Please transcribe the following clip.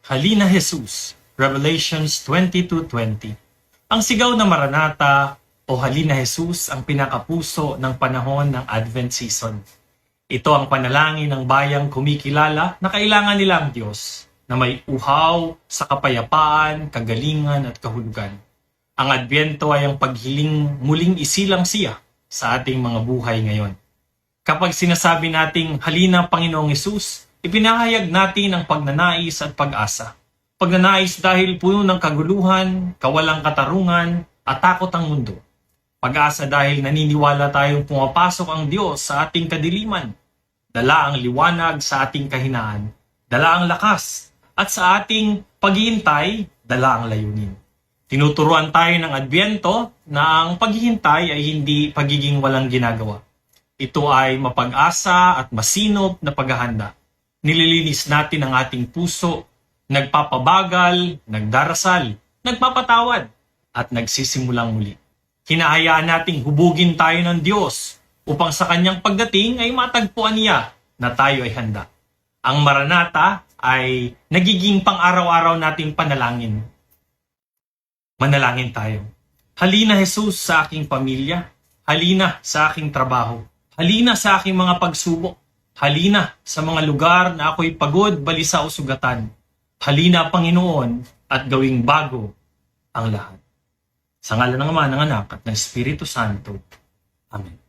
Halina Jesus, Revelations 22:20. Ang sigaw na Maranatha o Halina Jesus ang pinakapuso ng panahon ng Advent season. Ito ang panalangin ng bayang kumikilala na kailangan nila ang Diyos na may uhaw sa kapayapaan, kagalingan at kahulugan. Ang Adbyento ay ang paghiling muling isilang siya sa ating mga buhay ngayon. Kapag sinasabi nating halina Panginoong Hesus, ipinahayag natin ang pagnanais at pag-asa. Pagnanais dahil puno ng kaguluhan, kawalang katarungan, at takot ang mundo. Pag-asa dahil naniniwala tayong pumapasok ang Diyos sa ating kadiliman. Dala ang liwanag sa ating kahinaan. Dala ang lakas. At sa ating paghihintay, dala ang layunin. Tinuturuan tayo ng Adbyento na ang paghihintay ay hindi pagiging walang ginagawa. Ito ay mapag-asa at masinop na paghahanda. Nililinis natin ang ating puso, nagpapabagal, nagdarasal, nagpapatawad, at nagsisimulang muli. Hinahayaan nating hubugin tayo ng Diyos upang sa kanyang pagdating ay matagpuan niya na tayo ay handa. Ang Maranatha ay nagiging pang-araw-araw nating panalangin. Manalangin tayo. Halina Jesus sa aking pamilya. Halina sa aking trabaho. Halina sa aking mga pagsubok. Halina sa mga lugar na ako'y pagod, balisa o sugatan. Halina, Panginoon, at gawing bago ang lahat. Sa ngalan ng Ama, ng Anak, at ng Espiritu Santo. Amen.